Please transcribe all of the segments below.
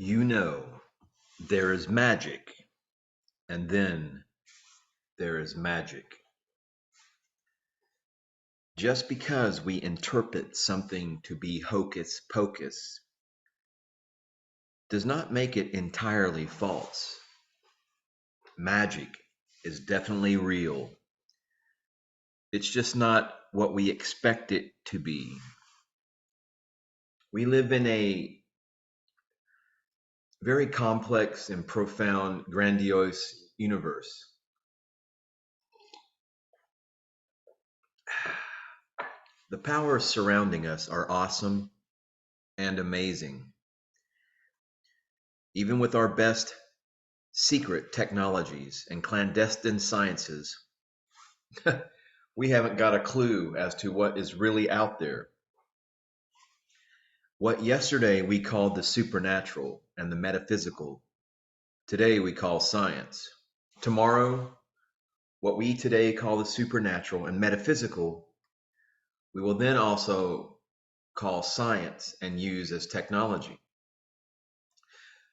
You know, there is magic, and then there is magic. Just because we interpret something to be hocus pocus does not make it entirely false. Magic is definitely real. It's just not what we expect it to be. We live in a very complex and profound, grandiose universe. The powers surrounding us are awesome and amazing. Even with our best secret technologies and clandestine sciences, we haven't got a clue as to what is really out there. What yesterday we called the supernatural and the metaphysical, today we call science. Tomorrow, what we today call the supernatural and metaphysical, we will then also call science and use as technology.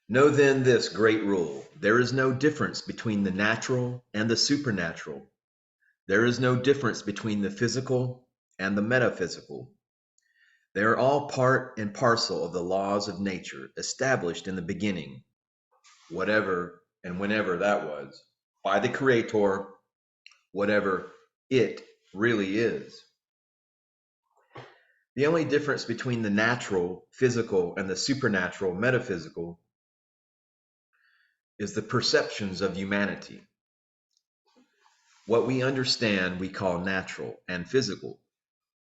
Know then this great rule: there is no difference between the natural and the supernatural. There is no difference between the physical and the metaphysical. They are all part and parcel of the laws of nature established in the beginning, whatever and whenever that was, by the Creator, whatever it really is. The only difference between the natural, physical, and the supernatural, metaphysical, is the perceptions of humanity. What we understand we call natural and physical.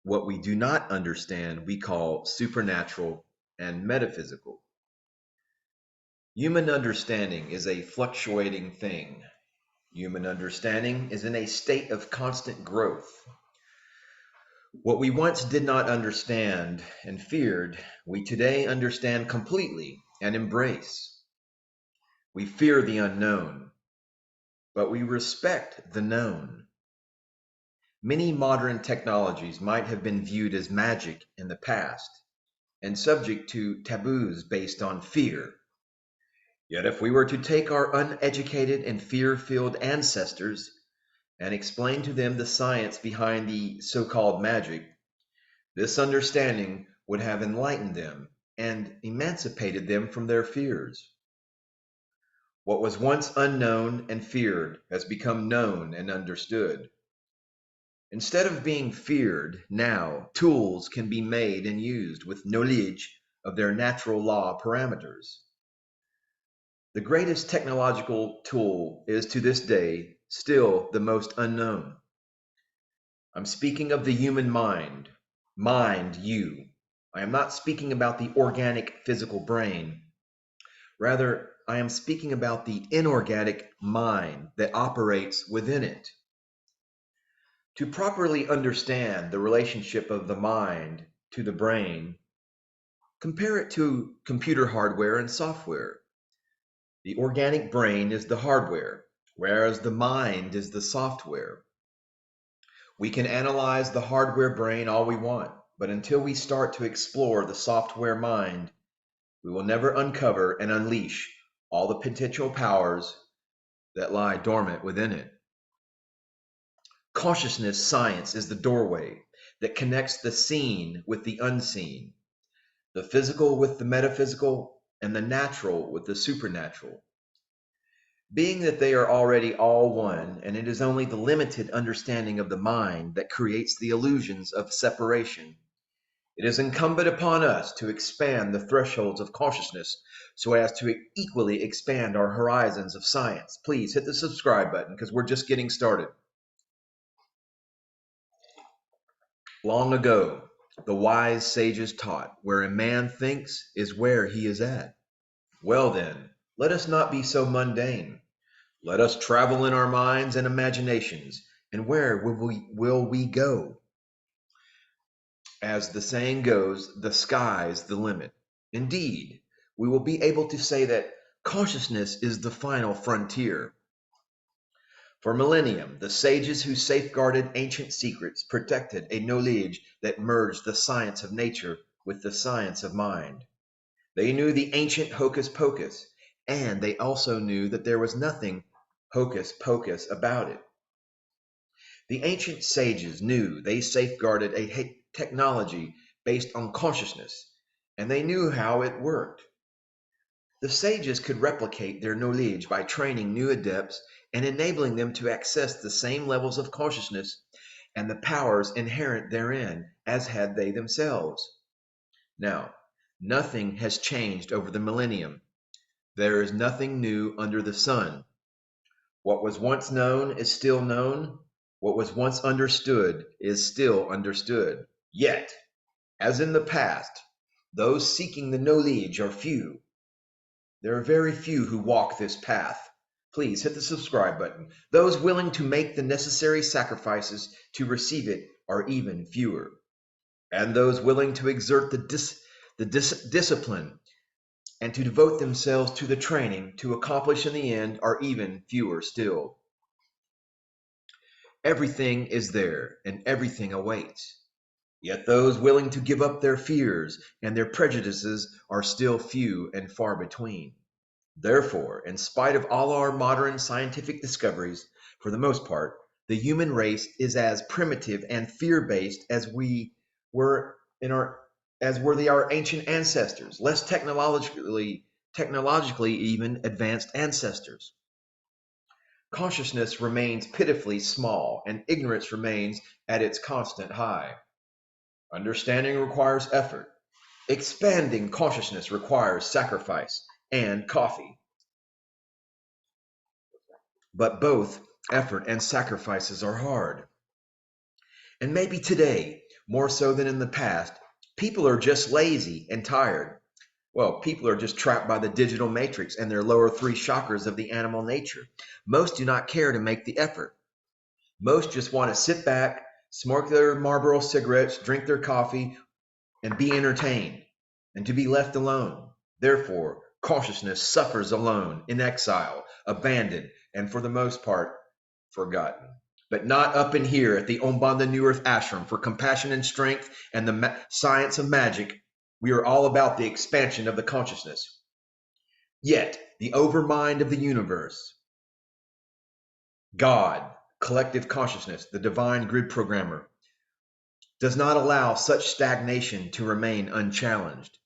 What we do not understand we call supernatural and metaphysical. Human understanding is a fluctuating thing. Human understanding is in a state of constant growth. What we once did not understand and feared, we today understand completely and embrace. We fear the unknown, but we respect the known. Many modern technologies might have been viewed as magic in the past and subject to taboos based on fear. Yet if we were to take our uneducated and fear-filled ancestors and explain to them the science behind the so-called magic, this understanding would have enlightened them and emancipated them from their fears. What was once unknown and feared has become known and understood. Instead of being feared, now tools can be made and used with knowledge of their natural law parameters. The greatest technological tool is to this day still the most unknown. I'm speaking of the human mind. Mind, you. I am not speaking about the organic physical brain. Rather, I am speaking about the inorganic mind that operates within it. To properly understand the relationship of the mind to the brain, compare it to computer hardware and software. The organic brain is the hardware, whereas the mind is the software. We can analyze the hardware brain all we want, but until we start to explore the software mind, we will never uncover and unleash all the potential powers that lie dormant within it. Consciousness science is the doorway that connects the seen with the unseen, the physical with the metaphysical, and the natural with the supernatural. Being that they are already all one, and it is only the limited understanding of the mind that creates the illusions of separation, it is incumbent upon us to expand the thresholds of consciousness so as to equally expand our horizons of science. Please hit the subscribe button because we're just getting started. Long ago, the wise sages taught, where a man thinks is where he is at. Well then, let us not be so mundane. Let us travel in our minds and imaginations, and where will we go? As the saying goes, the sky's the limit. Indeed, we will be able to say that consciousness is the final frontier. For millennium, the sages who safeguarded ancient secrets protected a knowledge that merged the science of nature with the science of mind. They knew the ancient hocus pocus, and they also knew that there was nothing hocus pocus about it. The ancient sages knew they safeguarded a technology based on consciousness, and they knew how it worked. The sages could replicate their knowledge by training new adepts and enabling them to access the same levels of consciousness and the powers inherent therein as had they themselves. Now, nothing has changed over the millennium. There is nothing new under the sun. What was once known is still known. What was once understood is still understood. Yet, as in the past, those seeking the knowledge are few. There are very few who walk this path. Please hit the subscribe button. Those willing to make the necessary sacrifices to receive it are even fewer. And those willing to exert the discipline and to devote themselves to the training to accomplish in the end are even fewer still. Everything is there and everything awaits. Yet those willing to give up their fears and their prejudices are still few and far between. Therefore, in spite of all our modern scientific discoveries, for the most part, the human race is as primitive and fear-based as were our ancient ancestors, less technologically even advanced ancestors. Consciousness remains pitifully small, and ignorance remains at its constant high. Understanding requires effort. Expanding consciousness requires sacrifice and coffee. But both effort and sacrifices are hard. And maybe today, more so than in the past, people are just lazy and tired. Well, people are just trapped by the digital matrix and their lower three chakras of the animal nature. Most do not care to make the effort. Most just want to sit back, smoke their Marlboro cigarettes, drink their coffee, and be entertained, and to be left alone. Therefore, consciousness suffers alone, in exile, abandoned, and for the most part, forgotten. But not up in here at the Aumbonda New Earth Ashram for compassion and strength and the science of magic. We are all about the expansion of the consciousness. Yet, the overmind of the universe, God, collective consciousness, the divine grid programmer, does not allow such stagnation to remain unchallenged.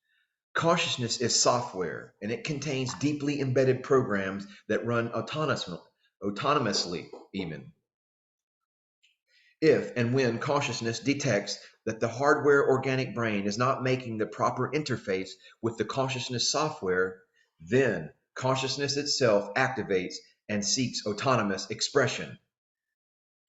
Consciousness is software, and it contains deeply embedded programs that run autonomously even. If and when consciousness detects that the hardware organic brain is not making the proper interface with the consciousness software, then consciousness itself activates and seeks autonomous expression.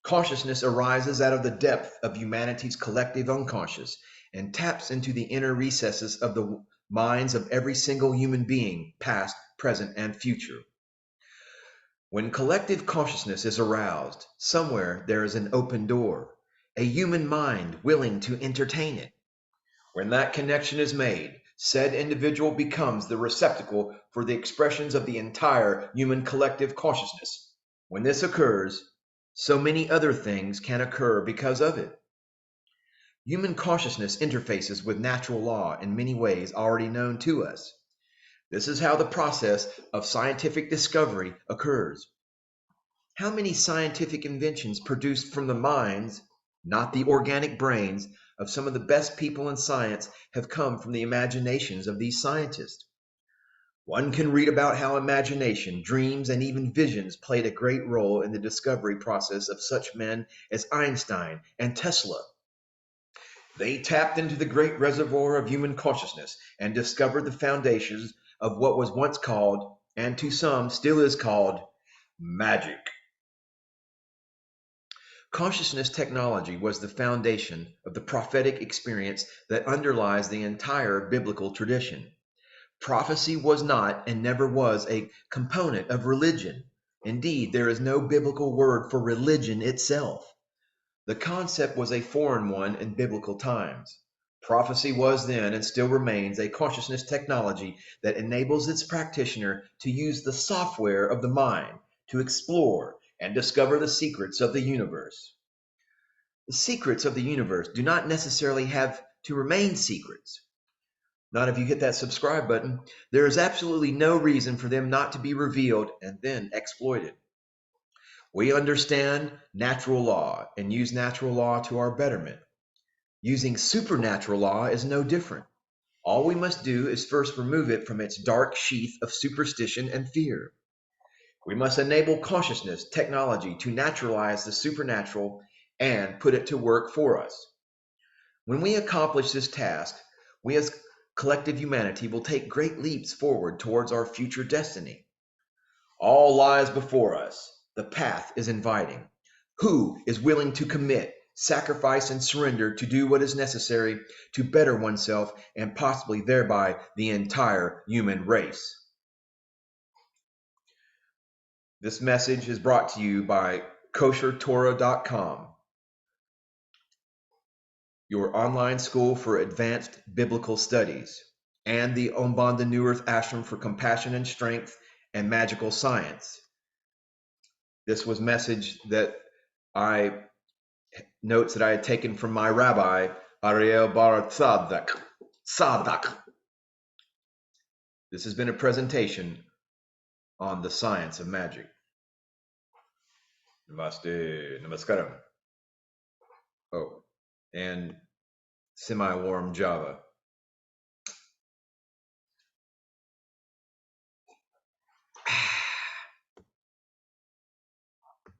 Consciousness arises out of the depth of humanity's collective unconscious and taps into the inner recesses of the minds of every single human being, past, present, and future. When collective consciousness is aroused, somewhere there is an open door, a human mind willing to entertain it. When that connection is made, said individual becomes the receptacle for the expressions of the entire human collective consciousness. When this occurs, so many other things can occur because of it. Human consciousness interfaces with natural law in many ways already known to us. This is how the process of scientific discovery occurs. How many scientific inventions produced from the minds, not the organic brains, of some of the best people in science have come from the imaginations of these scientists? One can read about how imagination, dreams, and even visions played a great role in the discovery process of such men as Einstein and Tesla. They tapped into the great reservoir of human consciousness and discovered the foundations of what was once called, and to some still is called, magic. Consciousness technology was the foundation of the prophetic experience that underlies the entire biblical tradition. Prophecy was not and never was a component of religion. Indeed, there is no biblical word for religion itself. The concept was a foreign one in biblical times. Prophecy was then and still remains a consciousness technology that enables its practitioner to use the software of the mind to explore and discover the secrets of the universe. The secrets of the universe do not necessarily have to remain secrets. Not if you hit that subscribe button. There is absolutely no reason for them not to be revealed and then exploited. We understand natural law and use natural law to our betterment. Using supernatural law is no different. All we must do is first remove it from its dark sheath of superstition and fear. We must enable consciousness, technology to naturalize the supernatural and put it to work for us. When we accomplish this task, we as collective humanity will take great leaps forward towards our future destiny. All lies before us. The path is inviting. Who is willing to commit, sacrifice, and surrender to do what is necessary to better oneself and possibly thereby the entire human race? This message is brought to you by koshertorah.com, your online school for advanced biblical studies, and the Aumbonda New Earth Ashram for compassion and strength and magical science. This was message that notes that I had taken from my Rabbi Ariel Bar Tzadok. This has been a presentation on the science of magic. Namaste, namaskaram. Oh, and semi-warm Java.